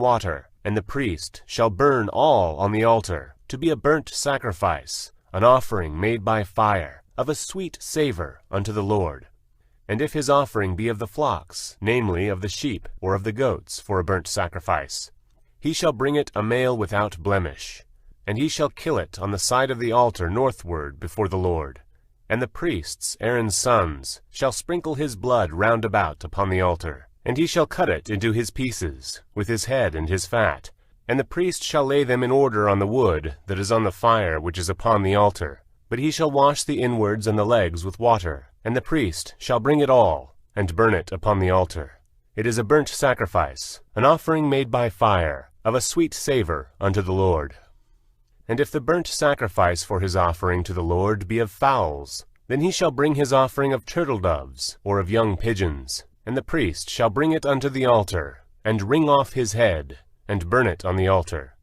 water, and the priest shall burn all on the altar, to be a burnt sacrifice, an offering made by fire, of a sweet savour unto the Lord. And if his offering be of the flocks, namely of the sheep or of the goats, for a burnt sacrifice, he shall bring it a male without blemish, and he shall kill it on the side of the altar northward before the Lord. And the priests, Aaron's sons, shall sprinkle his blood round about upon the altar, and he shall cut it into his pieces, with his head and his fat. And the priest shall lay them in order on the wood that is on the fire which is upon the altar. But he shall wash the inwards and the legs with water, and the priest shall bring it all, and burn it upon the altar. It is a burnt sacrifice, an offering made by fire, of a sweet savour unto the Lord. And if the burnt sacrifice for his offering to the Lord be of fowls, then he shall bring his offering of turtle-doves, or of young pigeons, and the priest shall bring it unto the altar, and wring off his head, and burn it on the altar.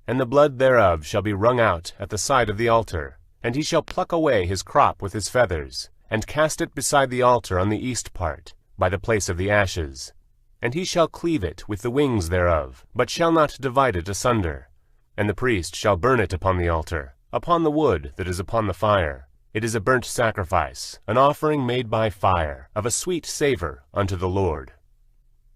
And the blood thereof shall be wrung out at the side of the altar, and he shall pluck away his crop with his feathers, and cast it beside the altar on the east part, by the place of the ashes. And he shall cleave it with the wings thereof, but shall not divide it asunder. And the priest shall burn it upon the altar, upon the wood that is upon the fire. It is a burnt sacrifice, an offering made by fire, of a sweet savour unto the Lord.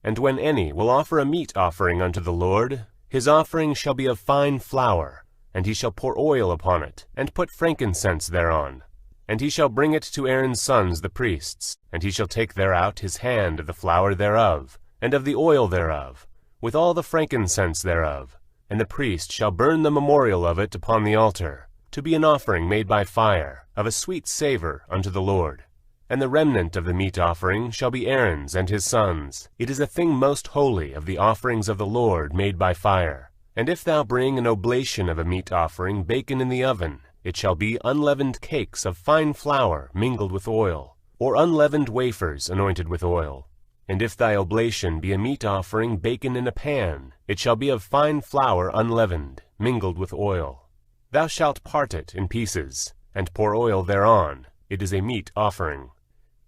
And when any will offer a meat offering unto the Lord, his offering shall be of fine flour, and he shall pour oil upon it, and put frankincense thereon. And he shall bring it to Aaron's sons the priests, and he shall take thereout his hand of the flour thereof, and of the oil thereof, with all the frankincense thereof. And the priest shall burn the memorial of it upon the altar, to be an offering made by fire, of a sweet savour unto the Lord. And the remnant of the meat offering shall be Aaron's and his sons. It is a thing most holy of the offerings of the Lord made by fire. And if thou bring an oblation of a meat offering baken in the oven, it shall be unleavened cakes of fine flour mingled with oil, or unleavened wafers anointed with oil. And if thy oblation be a meat offering baken in a pan, it shall be of fine flour unleavened, mingled with oil. Thou shalt part it in pieces, and pour oil thereon. It is a meat offering.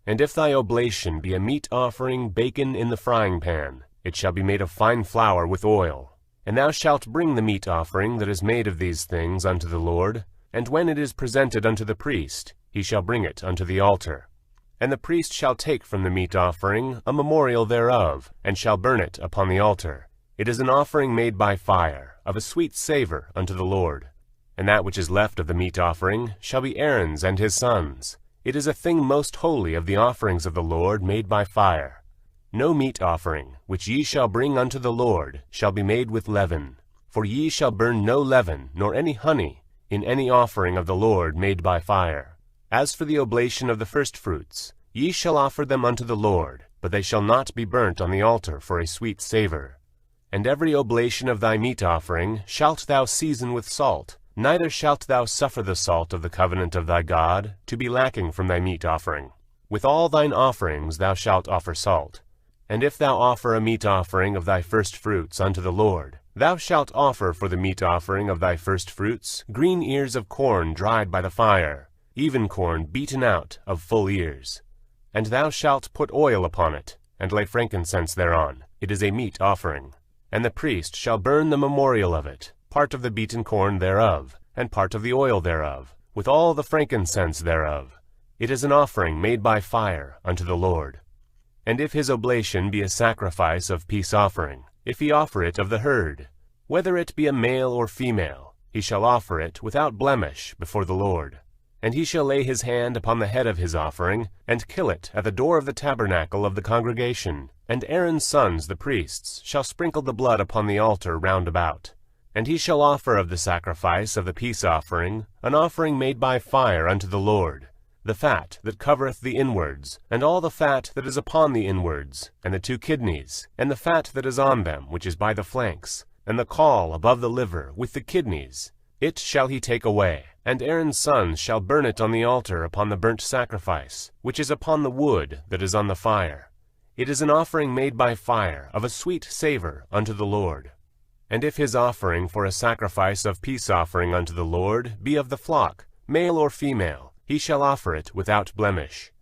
And if thy oblation be a meat offering baken in the frying pan, it shall be made of fine flour with oil. And thou shalt bring the meat offering that is made of these things unto the Lord, and when it is presented unto the priest, he shall bring it unto the altar. And the priest shall take from the meat offering a memorial thereof, and shall burn it upon the altar. It is an offering made by fire, of a sweet savour unto the Lord. And that which is left of the meat offering shall be Aaron's and his sons. It is a thing most holy of the offerings of the Lord made by fire. No meat offering, which ye shall bring unto the Lord, shall be made with leaven. For ye shall burn no leaven, nor any honey, in any offering of the Lord made by fire. As for the oblation of the firstfruits, ye shall offer them unto the Lord, but they shall not be burnt on the altar for a sweet savour. And every oblation of thy meat offering shalt thou season with salt, neither shalt thou suffer the salt of the covenant of thy God to be lacking from thy meat offering. With all thine offerings thou shalt offer salt. And if thou offer a meat offering of thy firstfruits unto the Lord, thou shalt offer for the meat offering of thy firstfruits green ears of corn dried by the fire, even corn beaten out of full ears. And thou shalt put oil upon it, and lay frankincense thereon. It is a meat offering. And the priest shall burn the memorial of it, part of the beaten corn thereof, and part of the oil thereof, with all the frankincense thereof. It is an offering made by fire unto the Lord. And if his oblation be a sacrifice of peace offering, if he offer it of the herd, whether it be a male or female, he shall offer it without blemish before the Lord. And he shall lay his hand upon the head of his offering, and kill it at the door of the tabernacle of the congregation. And Aaron's sons the priests shall sprinkle the blood upon the altar round about. And he shall offer of the sacrifice of the peace offering an offering made by fire unto the Lord, the fat that covereth the inwards, and all the fat that is upon the inwards, and the 2 kidneys, and the fat that is on them which is by the flanks, and the caul above the liver with the kidneys. It shall he take away, and Aaron's sons shall burn it on the altar upon the burnt sacrifice, which is upon the wood that is on the fire. It is an offering made by fire, of a sweet savour unto the Lord. And if his offering for a sacrifice of peace offering unto the Lord be of the flock, male or female, he shall offer it without blemish.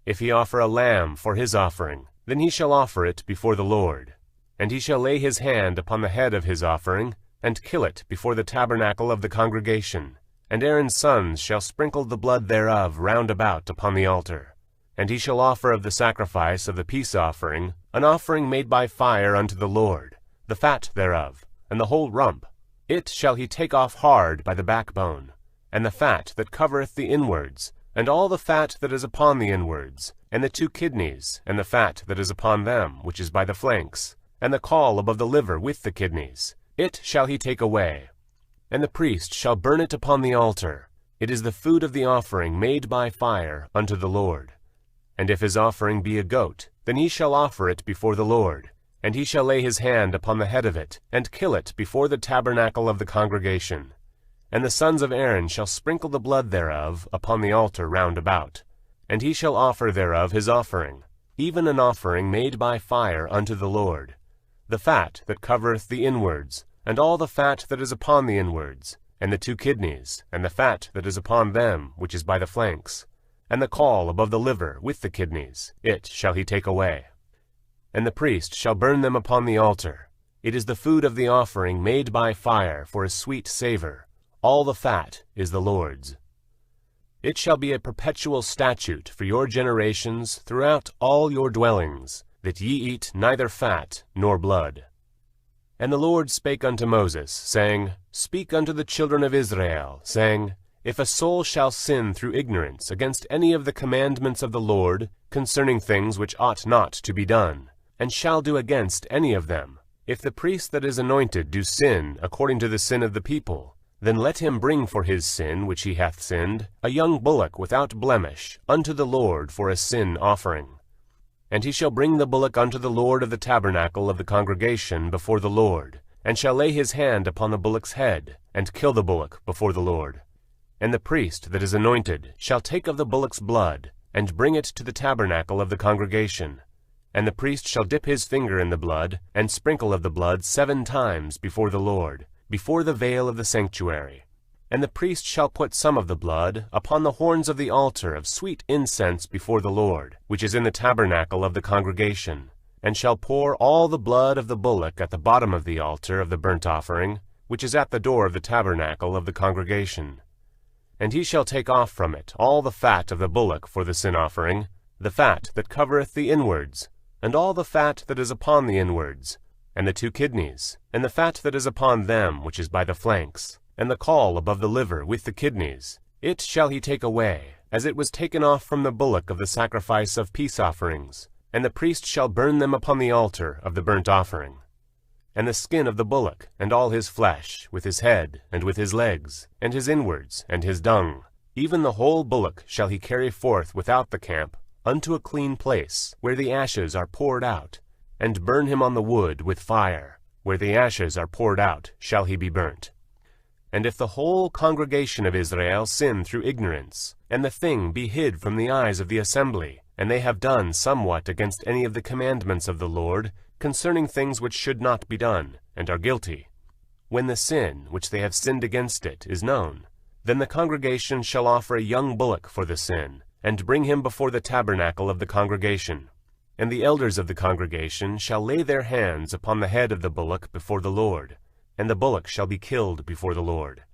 If he offer a lamb for his offering, then he shall offer it before the Lord. And he shall lay his hand upon the head of his offering, and kill it before the tabernacle of the congregation. And Aaron's sons shall sprinkle the blood thereof round about upon the altar. And he shall offer of the sacrifice of the peace offering an offering made by fire unto the Lord, the fat thereof, and the whole rump. It shall he take off hard by the backbone, and the fat that covereth the inwards, and all the fat that is upon the inwards, and the 2 kidneys, and the fat that is upon them, which is by the flanks, and the caul above the liver with the kidneys. It shall he take away. And the priest shall burn it upon the altar. It is the food of the offering made by fire unto the Lord. And if his offering be a goat, then he shall offer it before the Lord. And he shall lay his hand upon the head of it, and kill it before the tabernacle of the congregation. And the sons of Aaron shall sprinkle the blood thereof upon the altar round about. And he shall offer thereof his offering, even an offering made by fire unto the Lord, the fat that covereth the inwards, and all the fat that is upon the inwards, and the 2 kidneys, and the fat that is upon them, which is by the flanks, and the caul above the liver with the kidneys, it shall he take away. And the priest shall burn them upon the altar. It is the food of the offering made by fire for a sweet savour. All the fat is the Lord's. It shall be a perpetual statute for your generations throughout all your dwellings, that ye eat neither fat nor blood. And the Lord spake unto Moses, saying, Speak unto the children of Israel, saying, If a soul shall sin through ignorance against any of the commandments of the Lord, concerning things which ought not to be done, and shall do against any of them, if the priest that is anointed do sin according to the sin of the people, then let him bring for his sin which he hath sinned a young bullock without blemish unto the Lord for a sin offering. And he shall bring the bullock unto the Lord of the tabernacle of the congregation before the Lord, and shall lay his hand upon the bullock's head, and kill the bullock before the Lord. And the priest that is anointed shall take of the bullock's blood, and bring it to the tabernacle of the congregation. And the priest shall dip his finger in the blood, and sprinkle of the blood 7 times before the Lord, before the veil of the sanctuary. And the priest shall put some of the blood upon the horns of the altar of sweet incense before the Lord, which is in the tabernacle of the congregation, and shall pour all the blood of the bullock at the bottom of the altar of the burnt offering, which is at the door of the tabernacle of the congregation. And he shall take off from it all the fat of the bullock for the sin offering, the fat that covereth the inwards, and all the fat that is upon the inwards, and the 2 kidneys, and the fat that is upon them which is by the flanks, and the caul above the liver with the kidneys. It shall he take away, as it was taken off from the bullock of the sacrifice of peace offerings, and the priest shall burn them upon the altar of the burnt offering. And the skin of the bullock, and all his flesh, with his head, and with his legs, and his inwards, and his dung, even the whole bullock shall he carry forth without the camp, unto a clean place, where the ashes are poured out, and burn him on the wood with fire. Where the ashes are poured out shall he be burnt. And if the whole congregation of Israel sin through ignorance, and the thing be hid from the eyes of the assembly, and they have done somewhat against any of the commandments of the Lord, concerning things which should not be done, and are guilty, when the sin which they have sinned against it is known, then the congregation shall offer a young bullock for the sin, and bring him before the tabernacle of the congregation. And the elders of the congregation shall lay their hands upon the head of the bullock before the Lord, and the bullock shall be killed before the Lord.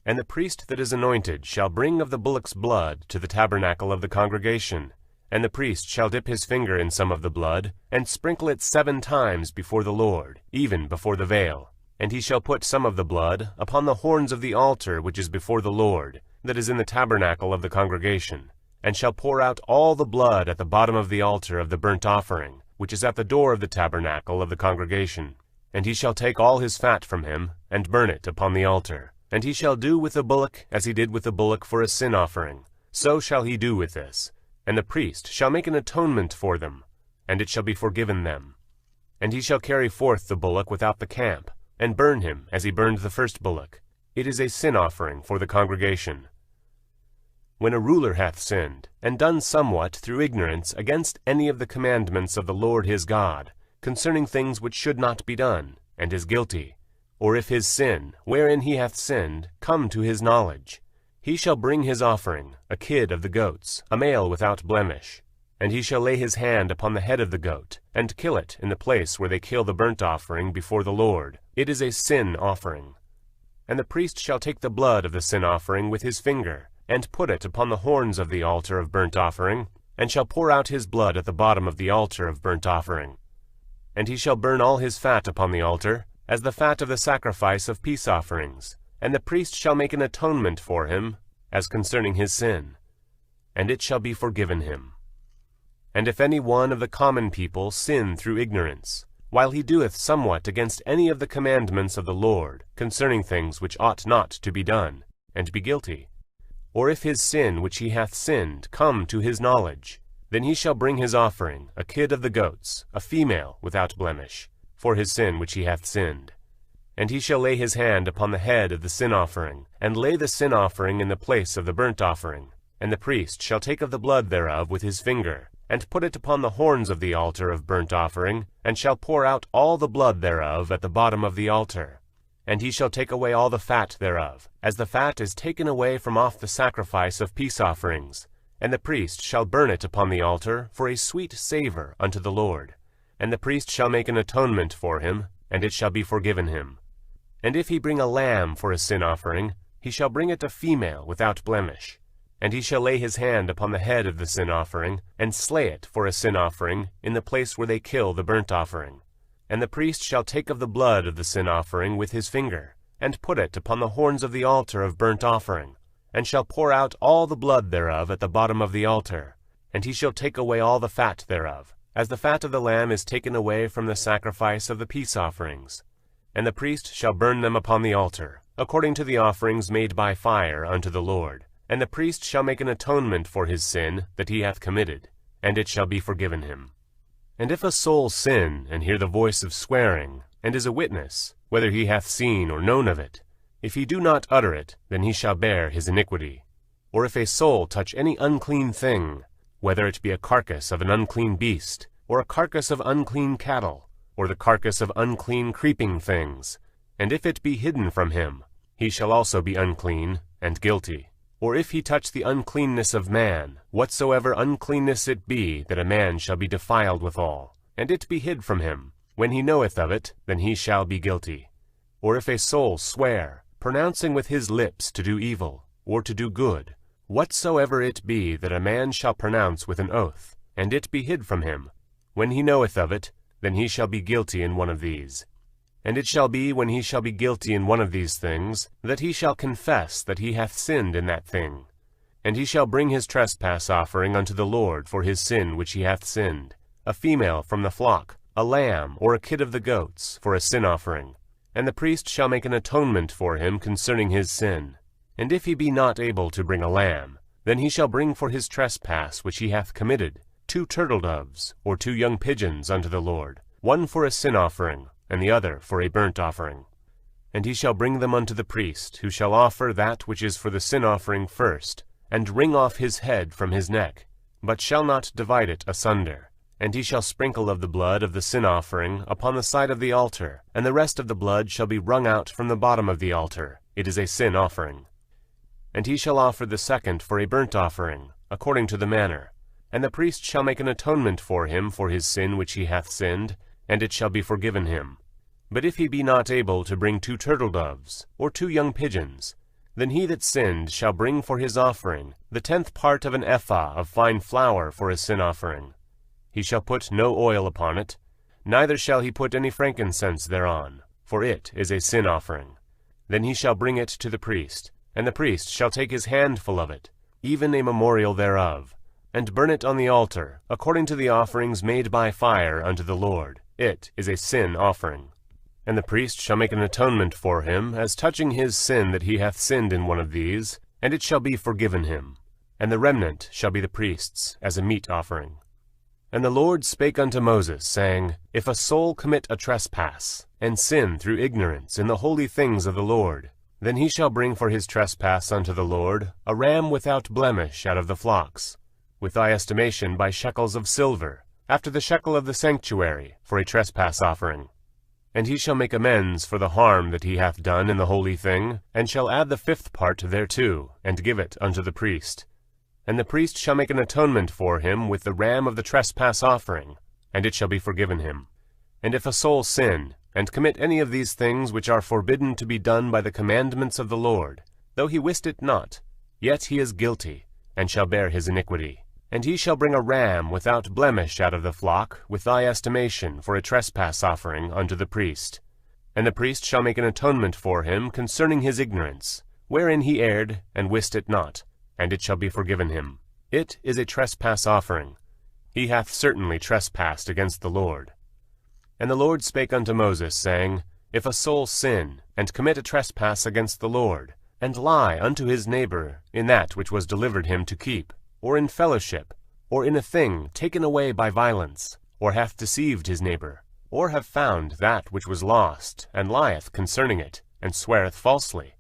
And the priest that is anointed shall bring of the bullock's blood to the tabernacle of the congregation, and the priest shall dip his finger in some of the blood, and sprinkle it 7 times before the Lord, even before the veil. And he shall put some of the blood upon the horns of the altar which is before the Lord, that is in the tabernacle of the congregation, and shall pour out all the blood at the bottom of the altar of the burnt offering, which is at the door of the tabernacle of the congregation. And he shall take all his fat from him, and burn it upon the altar. And he shall do with the bullock as he did with the bullock for a sin offering. So shall he do with this. And the priest shall make an atonement for them, and it shall be forgiven them. And he shall carry forth the bullock without the camp, and burn him as he burned the first bullock. It is a sin offering for the congregation. When a ruler hath sinned, and done somewhat through ignorance against any of the commandments of the Lord his God, concerning things which should not be done, and is guilty, or if his sin, wherein he hath sinned, come to his knowledge, he shall bring his offering, a kid of the goats, a male without blemish, And he shall lay his hand upon the head of the goat, and kill it in the place where they kill the burnt offering before the Lord. It is a sin offering. And the priest shall take the blood of the sin offering with his finger, and put it upon the horns of the altar of burnt offering, and shall pour out his blood at the bottom of the altar of burnt offering. And he shall burn all his fat upon the altar, as the fat of the sacrifice of peace offerings, and the priest shall make an atonement for him, as concerning his sin, and it shall be forgiven him. And if any one of the common people sin through ignorance, while he doeth somewhat against any of the commandments of the Lord, concerning things which ought not to be done, and be guilty, or if his sin which he hath sinned come to his knowledge, then he shall bring his offering, a kid of the goats, a female without blemish, for his sin which he hath sinned. And he shall lay his hand upon the head of the sin offering, and lay the sin offering in the place of the burnt offering. And the priest shall take of the blood thereof with his finger, and put it upon the horns of the altar of burnt offering, and shall pour out all the blood thereof at the bottom of the altar. And he shall take away all the fat thereof, as the fat is taken away from off the sacrifice of peace offerings. And the priest shall burn it upon the altar for a sweet savour unto the Lord. And the priest shall make an atonement for him, and it shall be forgiven him. And if he bring a lamb for a sin offering, he shall bring it a female without blemish. And he shall lay his hand upon the head of the sin offering, and slay it for a sin offering in the place where they kill the burnt offering. And the priest shall take of the blood of the sin offering with his finger, and put it upon the horns of the altar of burnt offering, and shall pour out all the blood thereof at the bottom of the altar. And he shall take away all the fat thereof, as the fat of the lamb is taken away from the sacrifice of the peace offerings. And the priest shall burn them upon the altar, according to the offerings made by fire unto the Lord. And the priest shall make an atonement for his sin that he hath committed, and it shall be forgiven him. And if a soul sin, and hear the voice of swearing, and is a witness, whether he hath seen or known of it, if he do not utter it, then he shall bear his iniquity. Or if a soul touch any unclean thing, whether it be a carcass of an unclean beast, or a carcass of unclean cattle, or the carcass of unclean creeping things, and if it be hidden from him, he shall also be unclean and guilty. Or if he touch the uncleanness of man, whatsoever uncleanness it be, that a man shall be defiled withal, and it be hid from him, when he knoweth of it, then he shall be guilty. Or if a soul swear, pronouncing with his lips to do evil, or to do good, whatsoever it be that a man shall pronounce with an oath, and it be hid from him, when he knoweth of it, then he shall be guilty in one of these. And it shall be, when he shall be guilty in one of these things, that he shall confess that he hath sinned in that thing. And he shall bring his trespass offering unto the Lord for his sin which he hath sinned, a female from the flock, a lamb or a kid of the goats, for a sin offering. And the priest shall make an atonement for him concerning his sin. And if he be not able to bring a lamb, then he shall bring for his trespass which he hath committed 2 turtle doves, or 2 young pigeons unto the Lord, one for a sin offering, and the other for a burnt offering. And he shall bring them unto the priest, who shall offer that which is for the sin offering first, and wring off his head from his neck, but shall not divide it asunder. And he shall sprinkle of the blood of the sin offering upon the side of the altar, and the rest of the blood shall be wrung out from the bottom of the altar. It is a sin offering. And he shall offer the second for a burnt offering, according to the manner. And the priest shall make an atonement for him for his sin which he hath sinned, and it shall be forgiven him. But if he be not able to bring 2 turtle doves, or 2 young pigeons, then he that sinned shall bring for his offering the 10th part of an ephah of fine flour for a sin offering. He shall put no oil upon it, neither shall he put any frankincense thereon, for it is a sin offering. Then he shall bring it to the priest, and the priest shall take his handful of it, even a memorial thereof, and burn it on the altar, according to the offerings made by fire unto the Lord. It is a sin offering. And the priest shall make an atonement for him, as touching his sin that he hath sinned in one of these, and it shall be forgiven him. And the remnant shall be the priest's, as a meat offering. And the Lord spake unto Moses, saying, If a soul commit a trespass, and sin through ignorance in the holy things of the Lord, then he shall bring for his trespass unto the Lord a ram without blemish out of the flocks, with thy estimation by shekels of silver, after the shekel of the sanctuary, for a trespass offering. And he shall make amends for the harm that he hath done in the holy thing, and shall add the 5th part thereto, and give it unto the priest. And the priest shall make an atonement for him with the ram of the trespass offering, and it shall be forgiven him. And if a soul sin, and commit any of these things which are forbidden to be done by the commandments of the Lord, though he wist it not, yet he is guilty, and shall bear his iniquity. And he shall bring a ram without blemish out of the flock, with thy estimation, for a trespass offering unto the priest. And the priest shall make an atonement for him concerning his ignorance, wherein he erred, and wist it not, and it shall be forgiven him. It is a trespass offering. He hath certainly trespassed against the Lord. And the Lord spake unto Moses, saying, If a soul sin, and commit a trespass against the Lord, and lie unto his neighbor in that which was delivered him to keep, or in fellowship, or in a thing taken away by violence, or hath deceived his neighbor, or have found that which was lost, and lieth concerning it, and sweareth falsely,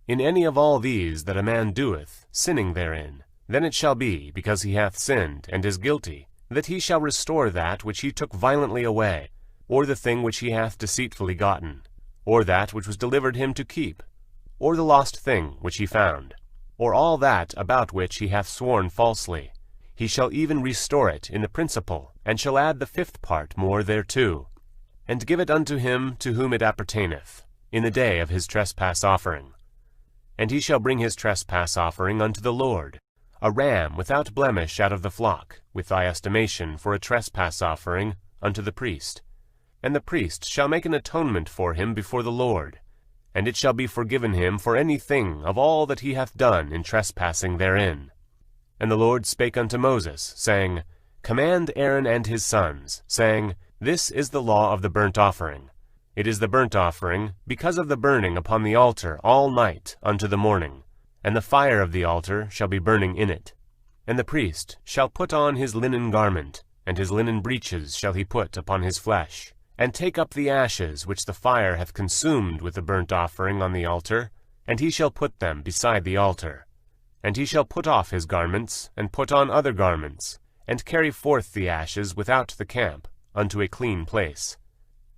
in any of all these that a man doeth, sinning therein, then it shall be, because he hath sinned, and is guilty, that he shall restore that which he took violently away, or the thing which he hath deceitfully gotten, or that which was delivered him to keep, or the lost thing which he found, or all that about which he hath sworn falsely. He shall even restore it in the principal, and shall add the 5th part more thereto, and give it unto him to whom it appertaineth, in the day of his trespass offering. And he shall bring his trespass offering unto the Lord, a ram without blemish out of the flock, with thy estimation, for a trespass offering unto the priest. And the priest shall make an atonement for him before the Lord, and it shall be forgiven him for any thing of all that he hath done in trespassing therein. And the Lord spake unto Moses, saying, Command Aaron and his sons, saying, This is the law of the burnt offering. It is the burnt offering, because of the burning upon the altar all night unto the morning, and the fire of the altar shall be burning in it. And the priest shall put on his linen garment, and his linen breeches shall he put upon his flesh, and take up the ashes which the fire hath consumed with the burnt offering on the altar, and he shall put them beside the altar. And he shall put off his garments, and put on other garments, and carry forth the ashes without the camp, unto a clean place.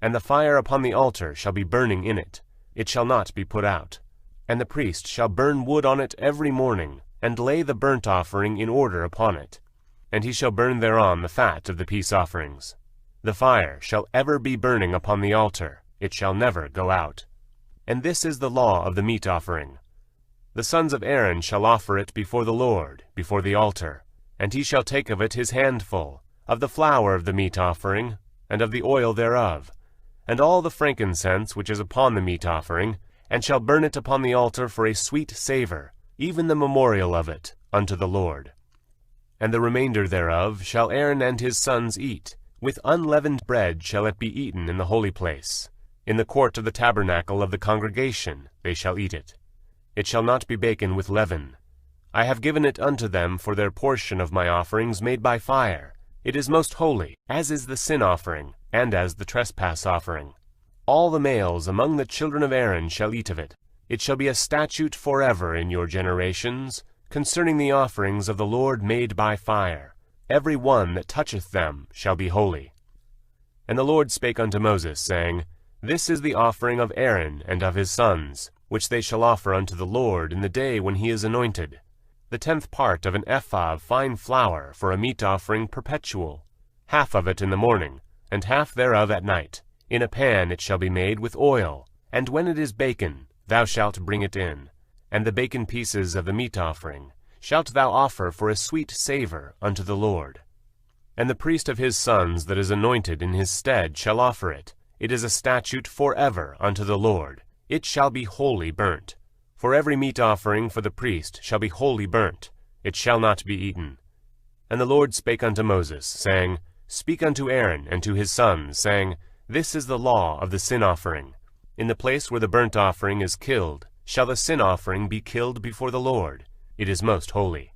And the fire upon the altar shall be burning in it, it shall not be put out. And the priest shall burn wood on it every morning, and lay the burnt offering in order upon it. And he shall burn thereon the fat of the peace offerings. The fire shall ever be burning upon the altar, it shall never go out. And this is the law of the meat offering. The sons of Aaron shall offer it before the Lord, before the altar, and he shall take of it his handful, of the flour of the meat offering, and of the oil thereof, and all the frankincense which is upon the meat offering, and shall burn it upon the altar for a sweet savour, even the memorial of it, unto the Lord. And the remainder thereof shall Aaron and his sons eat. With unleavened bread shall it be eaten in the holy place. In the court of the tabernacle of the congregation they shall eat it. It shall not be baken with leaven. I have given it unto them for their portion of my offerings made by fire. It is most holy, as is the sin offering, and as the trespass offering. All the males among the children of Aaron shall eat of it. It shall be a statute forever in your generations, concerning the offerings of the Lord made by fire. Every one that toucheth them shall be holy. And the Lord spake unto Moses, saying, This is the offering of Aaron and of his sons, which they shall offer unto the Lord in the day when he is anointed. The 10th part of an ephah of fine flour for a meat offering perpetual, half of it in the morning, and half thereof at night. In a pan it shall be made with oil, and when it is baken, thou shalt bring it in. And the baken pieces of the meat offering shalt thou offer for a sweet savour unto the Lord. And the priest of his sons that is anointed in his stead shall offer it. It is a statute forever unto the Lord. It shall be wholly burnt. For every meat offering for the priest shall be wholly burnt. It shall not be eaten. And the Lord spake unto Moses, saying, Speak unto Aaron and to his sons, saying, This is the law of the sin offering. In the place where the burnt offering is killed shall the sin offering be killed before the Lord. It is most holy.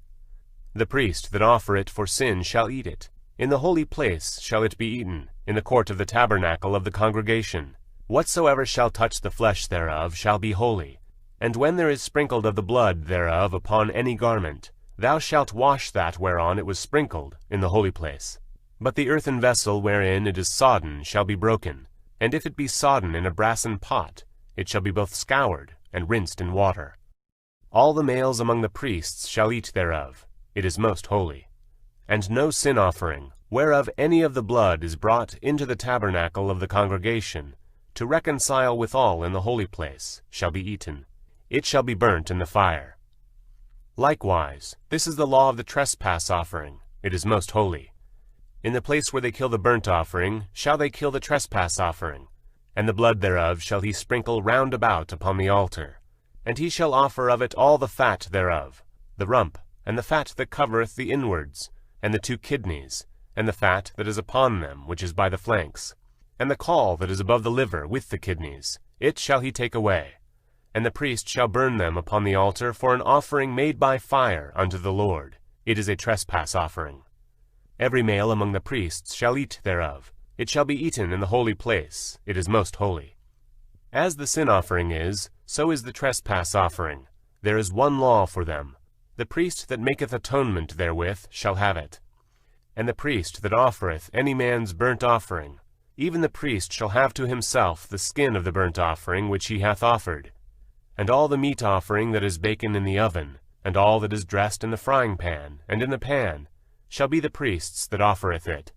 The priest that offer it for sin shall eat it. In the holy place shall it be eaten, in the court of the tabernacle of the congregation. Whatsoever shall touch the flesh thereof shall be holy. And when there is sprinkled of the blood thereof upon any garment, thou shalt wash that whereon it was sprinkled in the holy place. But the earthen vessel wherein it is sodden shall be broken, and if it be sodden in a brassen pot, it shall be both scoured and rinsed in water. All the males among the priests shall eat thereof. it is most holy. And no sin offering, whereof any of the blood is brought into the tabernacle of the congregation, to reconcile withal in the holy place, shall be eaten. It shall be burnt in the fire. Likewise, this is the law of the trespass offering, it is most holy. In the place where they kill the burnt offering shall they kill the trespass offering, and the blood thereof shall he sprinkle round about upon the altar. And he shall offer of it all the fat thereof, the rump, and the fat that covereth the inwards, and the 2 kidneys, and the fat that is upon them, which is by the flanks, and the caul that is above the liver with the kidneys, it shall he take away. And the priest shall burn them upon the altar for an offering made by fire unto the Lord. It is a trespass offering. Every male among the priests shall eat thereof. It shall be eaten in the holy place. It is most holy. As the sin offering is, so is the trespass offering. There is one law for them. The priest that maketh atonement therewith shall have it. And the priest that offereth any man's burnt offering, even the priest shall have to himself the skin of the burnt offering which he hath offered, and all the meat offering that is baken in the oven, and all that is dressed in the frying pan, and in the pan, shall be the priest's that offereth it.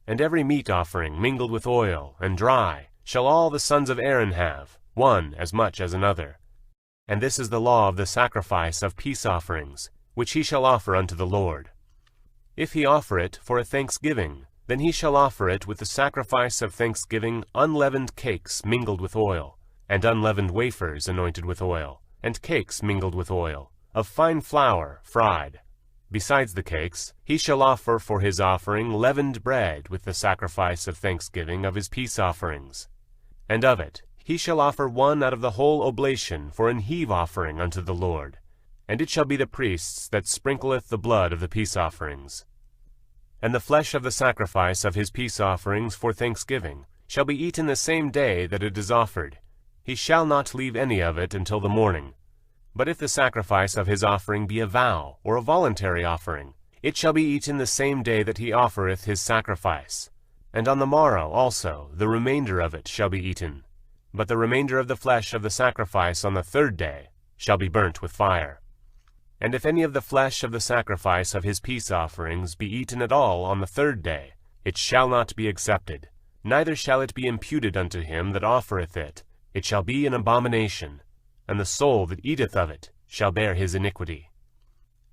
And every meat offering mingled with oil, and dry, shall all the sons of Aaron have, one as much as another. And this is the law of the sacrifice of peace offerings, which he shall offer unto the Lord. If he offer it for a thanksgiving, then he shall offer it with the sacrifice of thanksgiving unleavened cakes mingled with oil, and unleavened wafers anointed with oil, and cakes mingled with oil, of fine flour fried. Besides the cakes, he shall offer for his offering leavened bread with the sacrifice of thanksgiving of his peace offerings. And of it he shall offer one out of the whole oblation for an heave offering unto the Lord. And it shall be the priest's that sprinkleth the blood of the peace offerings. And the flesh of the sacrifice of his peace offerings for thanksgiving shall be eaten the same day that it is offered. He shall not leave any of it until the morning. But if the sacrifice of his offering be a vow, or a voluntary offering, it shall be eaten the same day that he offereth his sacrifice. And on the morrow also the remainder of it shall be eaten. But the remainder of the flesh of the sacrifice on the 3rd day shall be burnt with fire. And if any of the flesh of the sacrifice of his peace offerings be eaten at all on the 3rd day, it shall not be accepted, neither shall it be imputed unto him that offereth it. It shall be an abomination, and the soul that eateth of it shall bear his iniquity.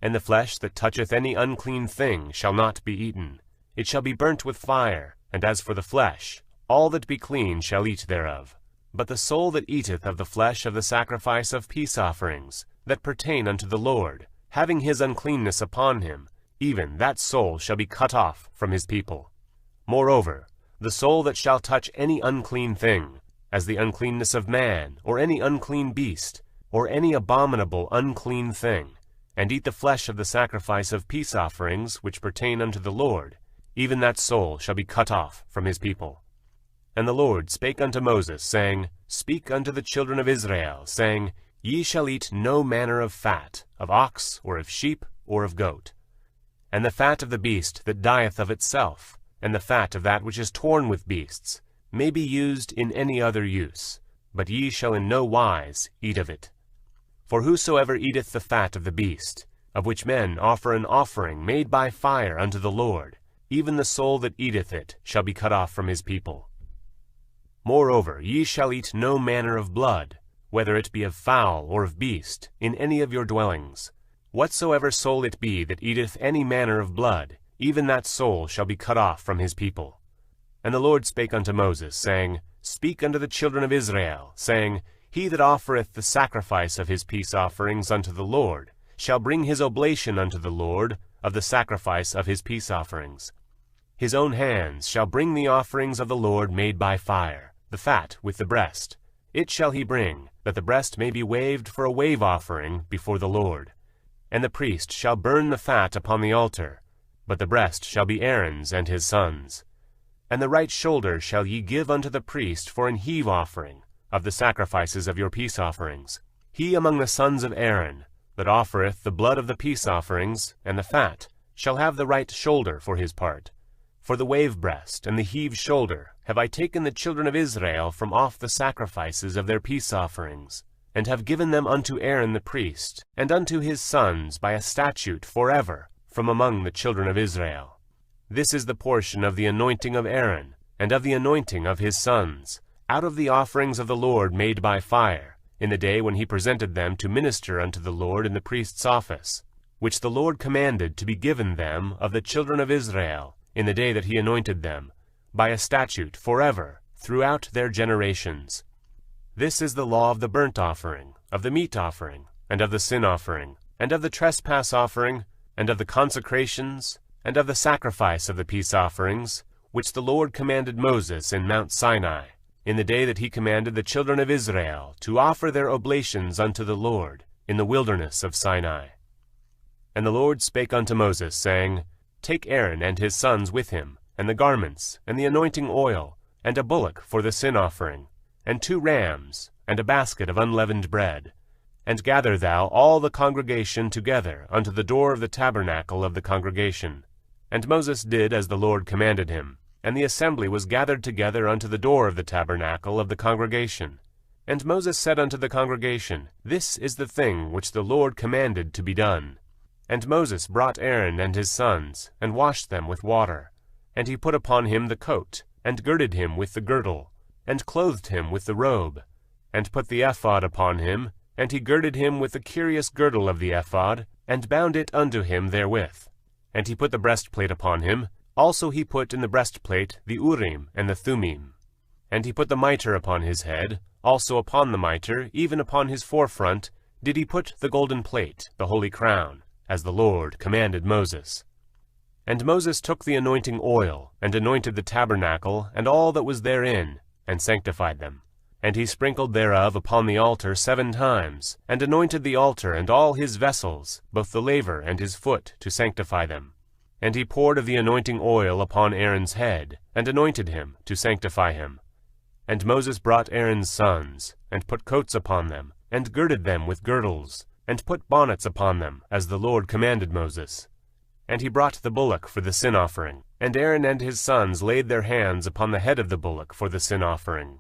And the flesh that toucheth any unclean thing shall not be eaten. It shall be burnt with fire. And as for the flesh, all that be clean shall eat thereof. But the soul that eateth of the flesh of the sacrifice of peace offerings, that pertain unto the Lord, having his uncleanness upon him, even that soul shall be cut off from his people. Moreover, the soul that shall touch any unclean thing, as the uncleanness of man, or any unclean beast, or any abominable unclean thing, and eat the flesh of the sacrifice of peace offerings which pertain unto the Lord, even that soul shall be cut off from his people. And the Lord spake unto Moses, saying, Speak unto the children of Israel, saying, Ye shall eat no manner of fat, of ox, or of sheep, or of goat. And the fat of the beast that dieth of itself, and the fat of that which is torn with beasts, may be used in any other use, but ye shall in no wise eat of it. For whosoever eateth the fat of the beast, of which men offer an offering made by fire unto the Lord, even the soul that eateth it shall be cut off from his people. Moreover, ye shall eat no manner of blood, whether it be of fowl or of beast, in any of your dwellings. Whatsoever soul it be that eateth any manner of blood, even that soul shall be cut off from his people. And the Lord spake unto Moses, saying, Speak unto the children of Israel, saying, He that offereth the sacrifice of his peace offerings unto the Lord shall bring his oblation unto the Lord of the sacrifice of his peace offerings. His own hands shall bring the offerings of the Lord made by fire, the fat with the breast. It shall he bring, that the breast may be waved for a wave offering before the Lord. And the priest shall burn the fat upon the altar, but the breast shall be Aaron's and his sons'. And the right shoulder shall ye give unto the priest for an heave offering of the sacrifices of your peace offerings. He among the sons of Aaron, that offereth the blood of the peace offerings and the fat, shall have the right shoulder for his part. For the wave breast and the heave shoulder have I taken the children of Israel from off the sacrifices of their peace offerings, and have given them unto Aaron the priest, and unto his sons by a statute forever, from among the children of Israel. This is the portion of the anointing of Aaron, and of the anointing of his sons, out of the offerings of the Lord made by fire, in the day when he presented them to minister unto the Lord in the priest's office, which the Lord commanded to be given them of the children of Israel, in the day that he anointed them, by a statute forever, throughout their generations. This is the law of the burnt offering, of the meat offering, and of the sin offering, and of the trespass offering, and of the consecrations, and of the sacrifice of the peace offerings, which the Lord commanded Moses in Mount Sinai, in the day that he commanded the children of Israel to offer their oblations unto the Lord in the wilderness of Sinai. And the Lord spake unto Moses, saying, Take Aaron and his sons with him, and the garments, and the anointing oil, and a bullock for the sin offering, and 2 rams, and a basket of unleavened bread, and gather thou all the congregation together unto the door of the tabernacle of the congregation. And Moses did as the Lord commanded him, and the assembly was gathered together unto the door of the tabernacle of the congregation. And Moses said unto the congregation, This is the thing which the Lord commanded to be done. And Moses brought Aaron and his sons, and washed them with water. And he put upon him the coat, and girded him with the girdle, and clothed him with the robe, and put the ephod upon him, and he girded him with the curious girdle of the ephod, and bound it unto him therewith. And he put the breastplate upon him, also he put in the breastplate the Urim and the Thummim. And he put the mitre upon his head, also upon the mitre, even upon his forefront, did he put the golden plate, the holy crown, as the Lord commanded Moses. And Moses took the anointing oil, and anointed the tabernacle, and all that was therein, and sanctified them. And he sprinkled thereof upon the altar 7 times, and anointed the altar and all his vessels, both the laver and his foot, to sanctify them. And he poured of the anointing oil upon Aaron's head, and anointed him, to sanctify him. And Moses brought Aaron's sons, and put coats upon them, and girded them with girdles, and put bonnets upon them, as the Lord commanded Moses. And he brought the bullock for the sin offering, and Aaron and his sons laid their hands upon the head of the bullock for the sin offering.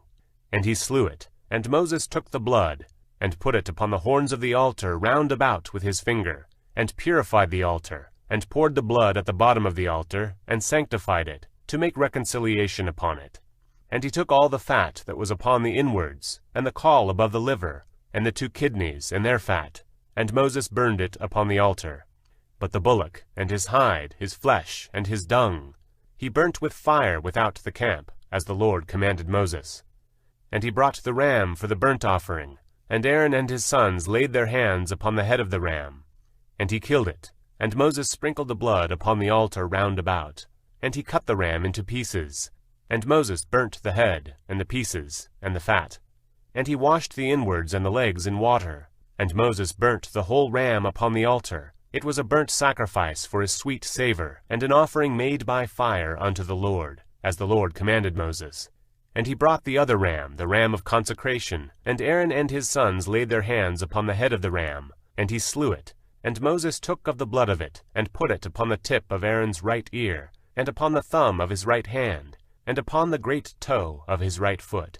And he slew it, and Moses took the blood, and put it upon the horns of the altar round about with his finger, and purified the altar, and poured the blood at the bottom of the altar, and sanctified it, to make reconciliation upon it. And he took all the fat that was upon the inwards, and the caul above the liver, and the 2 kidneys and their fat, and Moses burned it upon the altar. But the bullock, and his hide, his flesh, and his dung, he burnt with fire without the camp, as the Lord commanded Moses. And he brought the ram for the burnt offering, and Aaron and his sons laid their hands upon the head of the ram. And he killed it, and Moses sprinkled the blood upon the altar round about. And he cut the ram into pieces, and Moses burnt the head, and the pieces, and the fat. And he washed the inwards and the legs in water, and Moses burnt the whole ram upon the altar. It was a burnt sacrifice for a sweet savour, and an offering made by fire unto the Lord, as the Lord commanded Moses. And he brought the other ram, the ram of consecration, and Aaron and his sons laid their hands upon the head of the ram, and he slew it. And Moses took of the blood of it, and put it upon the tip of Aaron's right ear, and upon the thumb of his right hand, and upon the great toe of his right foot.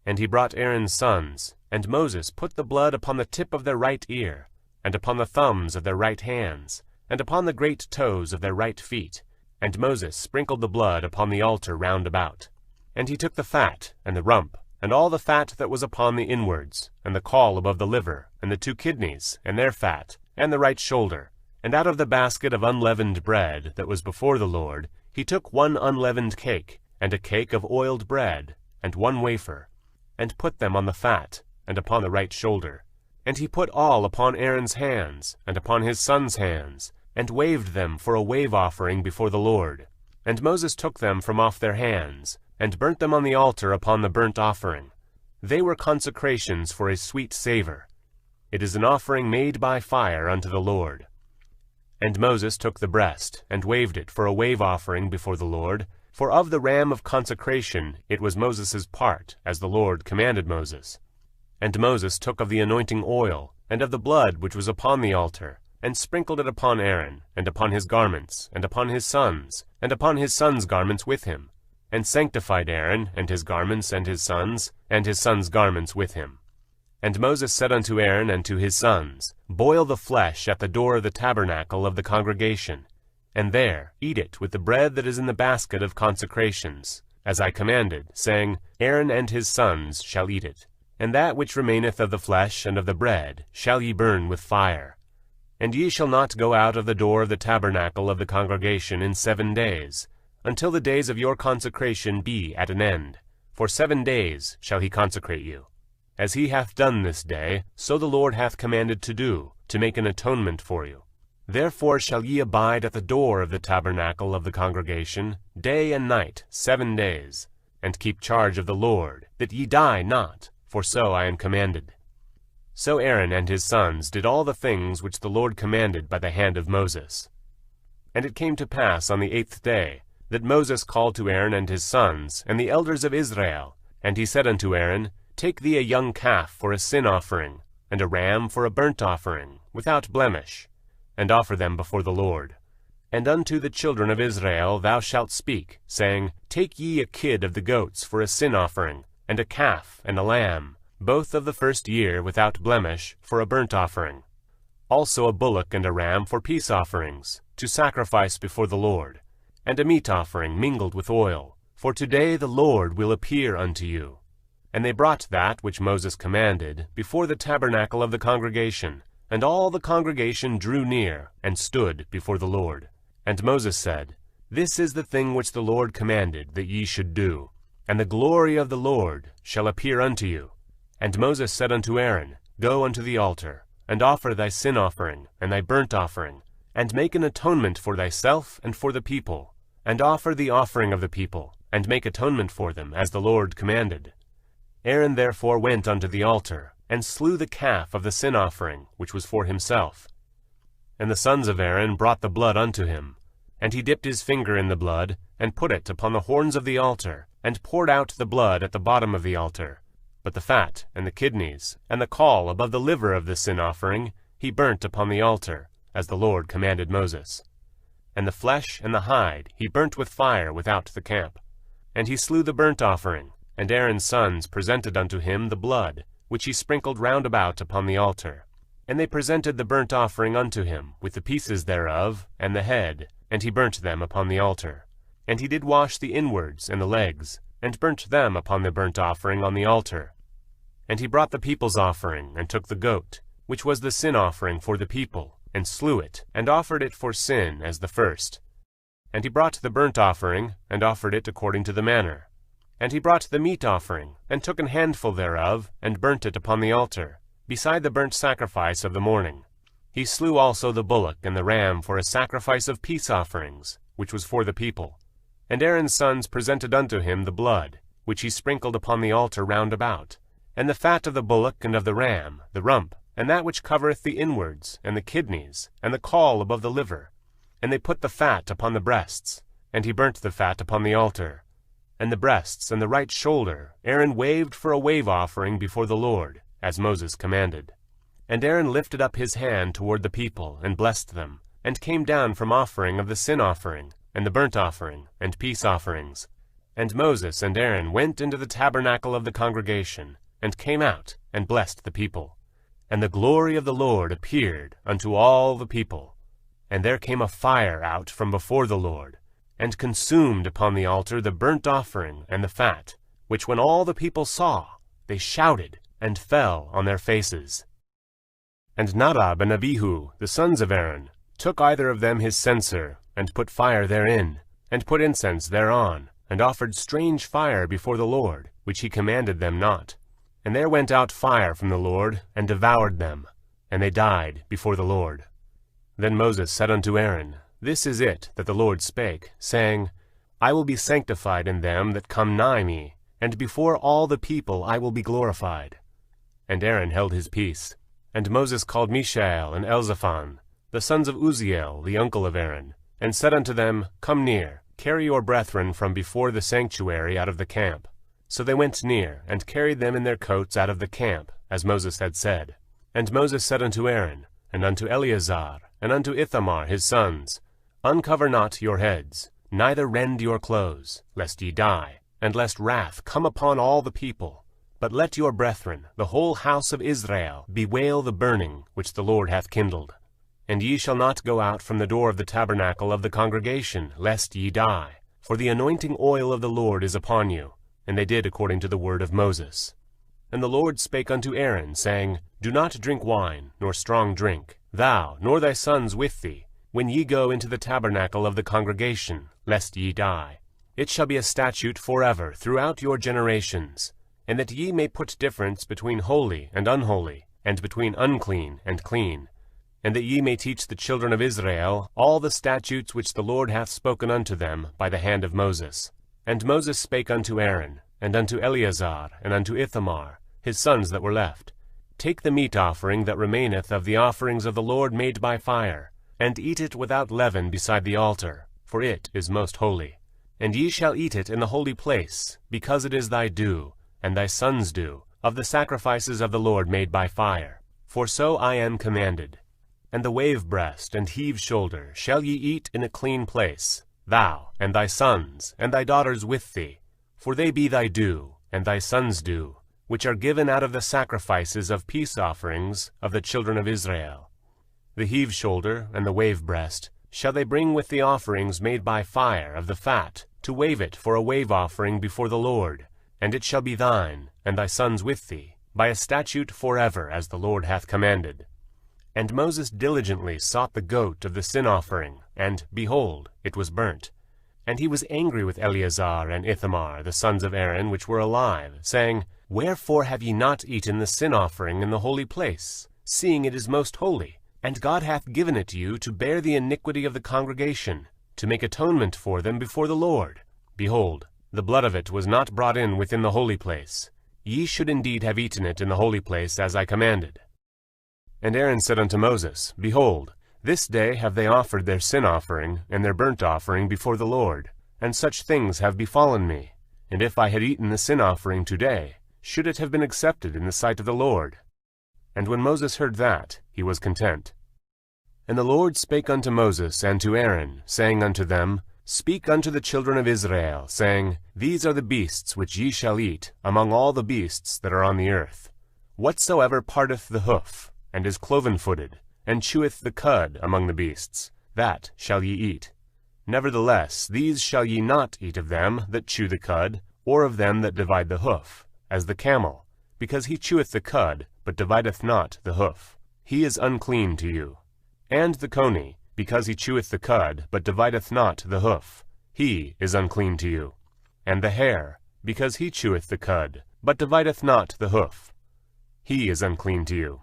And he brought Aaron's sons, and Moses put the blood upon the tip of their right ear, and upon the thumbs of their right hands, and upon the great toes of their right feet. And Moses sprinkled the blood upon the altar round about. And he took the fat, and the rump, and all the fat that was upon the inwards, and the caul above the liver, and the 2 kidneys, and their fat, and the right shoulder. And out of the basket of unleavened bread that was before the Lord, he took 1 unleavened cake, and a cake of oiled bread, and 1 wafer, and put them on the fat, and upon the right shoulder. And he put all upon Aaron's hands, and upon his sons' hands, and waved them for a wave offering before the Lord. And Moses took them from off their hands, and burnt them on the altar upon the burnt offering. They were consecrations for a sweet savour. It is an offering made by fire unto the Lord. And Moses took the breast, and waved it for a wave offering before the Lord, for of the ram of consecration it was Moses' part, as the Lord commanded Moses. And Moses took of the anointing oil, and of the blood which was upon the altar, and sprinkled it upon Aaron, and upon his garments, and upon his sons garments with him, and sanctified Aaron, and his sons' garments with him. And Moses said unto Aaron and to his sons, Boil the flesh at the door of the tabernacle of the congregation, and there eat it with the bread that is in the basket of consecrations, as I commanded, saying, Aaron and his sons shall eat it. And that which remaineth of the flesh and of the bread shall ye burn with fire. And ye shall not go out of the door of the tabernacle of the congregation in 7 days, until the days of your consecration be at an end. For 7 days shall he consecrate you. As he hath done this day, so the Lord hath commanded to do, to make an atonement for you. Therefore shall ye abide at the door of the tabernacle of the congregation, day and night 7 days, and keep charge of the Lord, that ye die not, for so I am commanded. So Aaron and his sons did all the things which the Lord commanded by the hand of Moses. And it came to pass on the 8th day, that Moses called to Aaron and his sons, and the elders of Israel, and he said unto Aaron, Take thee a young calf for a sin offering, and a ram for a burnt offering, without blemish, and offer them before the Lord. And unto the children of Israel thou shalt speak, saying, Take ye a kid of the goats for a sin offering, and a calf and a lamb, both of the first year without blemish, for a burnt offering. Also a bullock and a ram for peace offerings, to sacrifice before the Lord, and a meat offering mingled with oil, for today the Lord will appear unto you. And they brought that which Moses commanded before the tabernacle of the congregation, and all the congregation drew near, and stood before the Lord. And Moses said, This is the thing which the Lord commanded that ye should do, and the glory of the Lord shall appear unto you. And Moses said unto Aaron, Go unto the altar, and offer thy sin offering, and thy burnt offering, and make an atonement for thyself and for the people, and offer the offering of the people, and make atonement for them, as the Lord commanded. Aaron therefore went unto the altar, and slew the calf of the sin offering, which was for himself. And the sons of Aaron brought the blood unto him, and he dipped his finger in the blood, and put it upon the horns of the altar, and poured out the blood at the bottom of the altar. But the fat, and the kidneys, and the caul above the liver of the sin offering, he burnt upon the altar, as the Lord commanded Moses. And the flesh and the hide he burnt with fire without the camp. And he slew the burnt offering, and Aaron's sons presented unto him the blood, which he sprinkled round about upon the altar. And they presented the burnt offering unto him, with the pieces thereof, and the head, and he burnt them upon the altar. And he did wash the inwards and the legs, and burnt them upon the burnt offering on the altar. And he brought the people's offering, and took the goat, which was the sin offering for the people, and slew it, and offered it for sin as the first. And he brought the burnt offering, and offered it according to the manner. And he brought the meat offering, and took an handful thereof, and burnt it upon the altar, beside the burnt sacrifice of the morning. He slew also the bullock and the ram for a sacrifice of peace offerings, which was for the people. And Aaron's sons presented unto him the blood, which he sprinkled upon the altar round about, and the fat of the bullock and of the ram, the rump, and that which covereth the inwards, and the kidneys, and the caul above the liver. And they put the fat upon the breasts, and he burnt the fat upon the altar. And the breasts and the right shoulder Aaron waved for a wave offering before the Lord, as Moses commanded. And Aaron lifted up his hand toward the people, and blessed them, and came down from offering of the sin offering, and the burnt offering, and peace offerings. And Moses and Aaron went into the tabernacle of the congregation, and came out, and blessed the people. And the glory of the Lord appeared unto all the people. And there came a fire out from before the Lord, and consumed upon the altar the burnt offering and the fat, which when all the people saw, they shouted, and fell on their faces. And Nadab and Abihu, the sons of Aaron, took either of them his censer, and put fire therein, and put incense thereon, and offered strange fire before the Lord, which he commanded them not. And there went out fire from the Lord, and devoured them, and they died before the Lord. Then Moses said unto Aaron, This is it that the Lord spake, saying, I will be sanctified in them that come nigh me, and before all the people I will be glorified. And Aaron held his peace. And Moses called Mishael and Elzaphan, the sons of Uzziel, the uncle of Aaron, and said unto them, Come near, carry your brethren from before the sanctuary out of the camp. So they went near, and carried them in their coats out of the camp, as Moses had said. And Moses said unto Aaron, and unto Eleazar, and unto Ithamar his sons, Uncover not your heads, neither rend your clothes, lest ye die, and lest wrath come upon all the people. But let your brethren, the whole house of Israel, bewail the burning which the Lord hath kindled. And ye shall not go out from the door of the tabernacle of the congregation, lest ye die. For the anointing oil of the Lord is upon you. And they did according to the word of Moses. And the Lord spake unto Aaron, saying, Do not drink wine, nor strong drink, thou, nor thy sons with thee, when ye go into the tabernacle of the congregation, lest ye die. It shall be a statute forever throughout your generations, and that ye may put difference between holy and unholy, and between unclean and clean, and that ye may teach the children of Israel all the statutes which the Lord hath spoken unto them by the hand of Moses. And Moses spake unto Aaron, and unto Eleazar, and unto Ithamar, his sons that were left, Take the meat offering that remaineth of the offerings of the Lord made by fire, and eat it without leaven beside the altar, for it is most holy. And ye shall eat it in the holy place, because it is thy due, and thy sons' due, of the sacrifices of the Lord made by fire. For so I am commanded. And the wave breast and heave shoulder shall ye eat in a clean place, thou, and thy sons, and thy daughters with thee, for they be thy due, and thy sons' due, which are given out of the sacrifices of peace offerings of the children of Israel. The heave shoulder and the wave breast shall they bring with the offerings made by fire of the fat, to wave it for a wave offering before the Lord, and it shall be thine, and thy sons with thee, by a statute forever, as the Lord hath commanded. And Moses diligently sought the goat of the sin offering, and, behold, it was burnt. And he was angry with Eleazar and Ithamar, the sons of Aaron, which were alive, saying, Wherefore have ye not eaten the sin offering in the holy place, seeing it is most holy? And God hath given it you to bear the iniquity of the congregation, to make atonement for them before the Lord. Behold, the blood of it was not brought in within the holy place. Ye should indeed have eaten it in the holy place, as I commanded. And Aaron said unto Moses, Behold, this day have they offered their sin offering and their burnt offering before the Lord, and such things have befallen me. And if I had eaten the sin offering today, should it have been accepted in the sight of the Lord? And when Moses heard that, he was content. And the Lord spake unto Moses and to Aaron, saying unto them, Speak unto the children of Israel, saying, These are the beasts which ye shall eat among all the beasts that are on the earth. Whatsoever parteth the hoof, and is cloven-footed, and cheweth the cud among the beasts, that shall ye eat. Nevertheless, these shall ye not eat of them that chew the cud, or of them that divide the hoof, as the camel, because he cheweth the cud, but divideth not the hoof. He is unclean to you. And the coney, because he cheweth the cud, but divideth not the hoof. He is unclean to you. And the hare, because he cheweth the cud, but divideth not the hoof. He is unclean to you.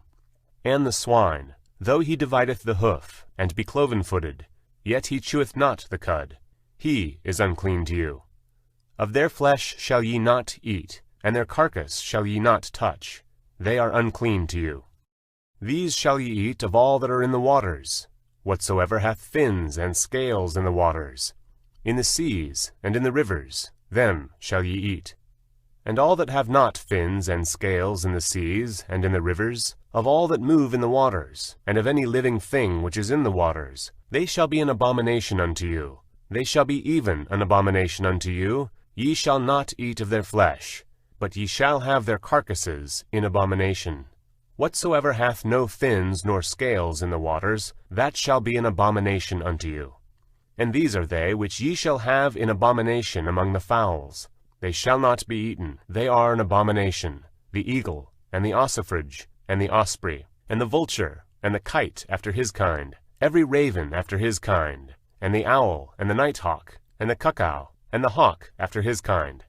And the swine, though he divideth the hoof, and be cloven-footed, yet he cheweth not the cud. He is unclean to you. Of their flesh shall ye not eat, and their carcass shall ye not touch. They are unclean to you. These shall ye eat of all that are in the waters, whatsoever hath fins and scales in the waters. In the seas and in the rivers, them shall ye eat. And all that have not fins and scales in the seas and in the rivers, of all that move in the waters, and of any living thing which is in the waters, they shall be an abomination unto you. They shall be even an abomination unto you. Ye shall not eat of their flesh, but ye shall have their carcasses in abomination. Whatsoever hath no fins nor scales in the waters, that shall be an abomination unto you. And these are they which ye shall have in abomination among the fowls. They shall not be eaten, they are an abomination, the eagle, and the ossifrage, and the osprey, and the vulture, and the kite after his kind, every raven after his kind, and the owl, and the nighthawk, and the cuckoo, and the hawk after his kind,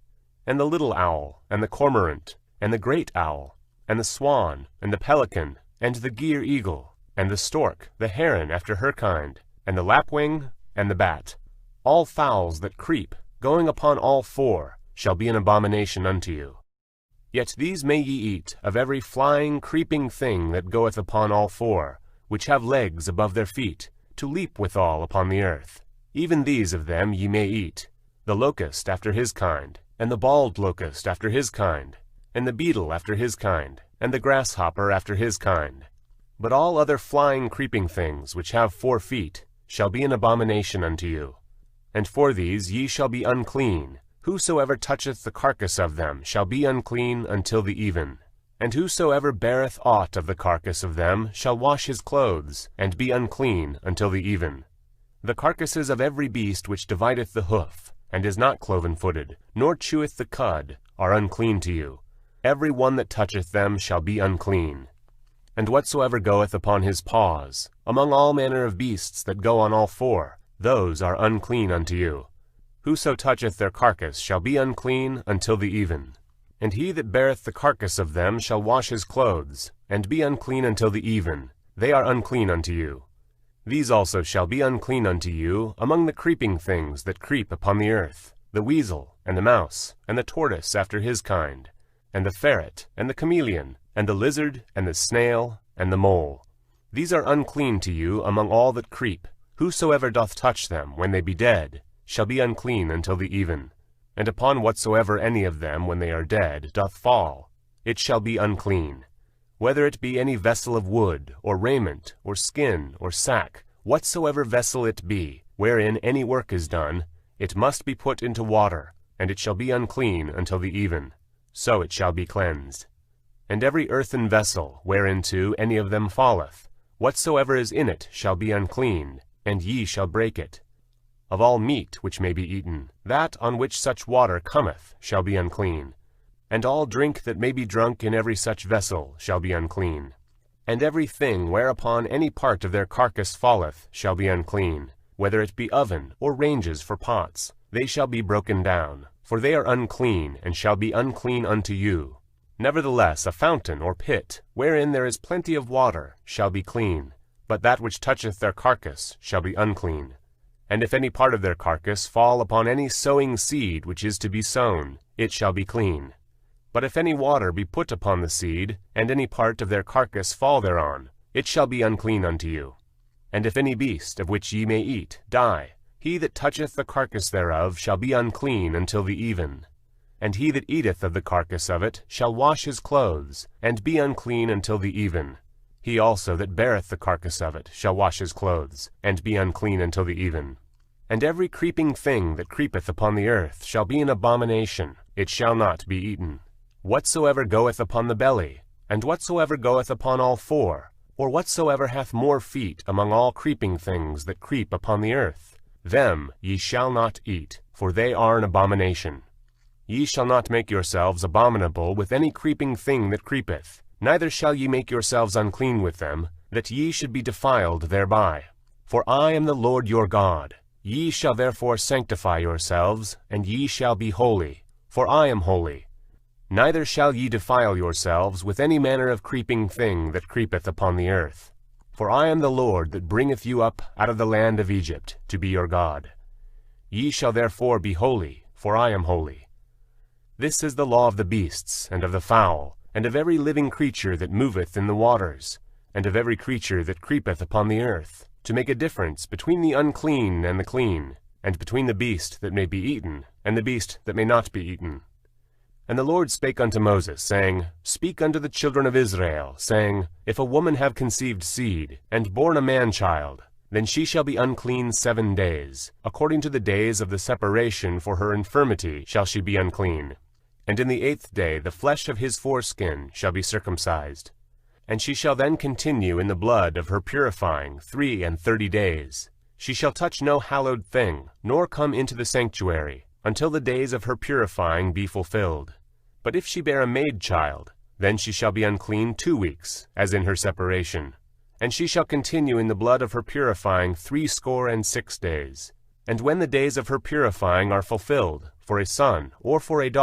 and the little owl, and the cormorant, and the great owl, and the swan, and the pelican, and the gier eagle, and the stork, the heron after her kind, and the lapwing, and the bat. All fowls that creep, going upon all four, shall be an abomination unto you. Yet these may ye eat of every flying, creeping thing that goeth upon all four, which have legs above their feet, to leap withal upon the earth. Even these of them ye may eat, the locust after his kind, and the bald locust after his kind, and the beetle after his kind, and the grasshopper after his kind. But all other flying, creeping things which have 4 feet shall be an abomination unto you. And for these ye shall be unclean, Whosoever toucheth the carcass of them shall be unclean until the even. And whosoever beareth aught of the carcass of them shall wash his clothes, and be unclean until the even. The carcasses of every beast which divideth the hoof, and is not cloven-footed, nor cheweth the cud, are unclean to you. Every one that toucheth them shall be unclean. And whatsoever goeth upon his paws, among all manner of beasts that go on all four, those are unclean unto you. Whoso toucheth their carcass shall be unclean until the even. And he that beareth the carcass of them shall wash his clothes, and be unclean until the even. They are unclean unto you. These also shall be unclean unto you among the creeping things that creep upon the earth, the weasel, and the mouse, and the tortoise after his kind, and the ferret, and the chameleon, and the lizard, and the snail, and the mole. These are unclean to you among all that creep. Whosoever doth touch them, when they be dead, shall be unclean until the even. And upon whatsoever any of them, when they are dead, doth fall, it shall be unclean. Whether it be any vessel of wood, or raiment, or skin, or sack, whatsoever vessel it be, wherein any work is done, it must be put into water, and it shall be unclean until the even. So it shall be cleansed. And every earthen vessel, whereinto any of them falleth, whatsoever is in it shall be unclean, and ye shall break it. Of all meat which may be eaten, that on which such water cometh shall be unclean. And all drink that may be drunk in every such vessel shall be unclean. And every thing whereupon any part of their carcass falleth shall be unclean, whether it be oven or ranges for pots, they shall be broken down, for they are unclean, and shall be unclean unto you. Nevertheless a fountain or pit, wherein there is plenty of water, shall be clean, but that which toucheth their carcass shall be unclean. And if any part of their carcass fall upon any sowing seed which is to be sown, it shall be clean. But if any water be put upon the seed, and any part of their carcass fall thereon, it shall be unclean unto you. And if any beast, of which ye may eat, die, he that toucheth the carcass thereof shall be unclean until the even. And he that eateth of the carcass of it shall wash his clothes, and be unclean until the even. He also that beareth the carcass of it shall wash his clothes, and be unclean until the even. And every creeping thing that creepeth upon the earth shall be an abomination, it shall not be eaten. Whatsoever goeth upon the belly, and whatsoever goeth upon all four, or whatsoever hath more feet among all creeping things that creep upon the earth, them ye shall not eat, for they are an abomination. Ye shall not make yourselves abominable with any creeping thing that creepeth, neither shall ye make yourselves unclean with them, that ye should be defiled thereby. For I am the Lord your God. Ye shall therefore sanctify yourselves, and ye shall be holy, for I am holy. Neither shall ye defile yourselves with any manner of creeping thing that creepeth upon the earth. For I am the Lord that bringeth you up out of the land of Egypt, to be your God. Ye shall therefore be holy, for I am holy. This is the law of the beasts, and of the fowl, and of every living creature that moveth in the waters, and of every creature that creepeth upon the earth, to make a difference between the unclean and the clean, and between the beast that may be eaten, and the beast that may not be eaten. And the Lord spake unto Moses, saying, Speak unto the children of Israel, saying, If a woman have conceived seed, and born a man-child, then she shall be unclean 7 days. According to the days of the separation for her infirmity shall she be unclean. And in the 8th day the flesh of his foreskin shall be circumcised. And she shall then continue in the blood of her purifying 33 days. She shall touch no hallowed thing, nor come into the sanctuary, until the days of her purifying be fulfilled. But if she bear a maid child, then she shall be unclean 2 weeks, as in her separation. And she shall continue in the blood of her purifying 66 days. And when the days of her purifying are fulfilled, for a son or for a daughter,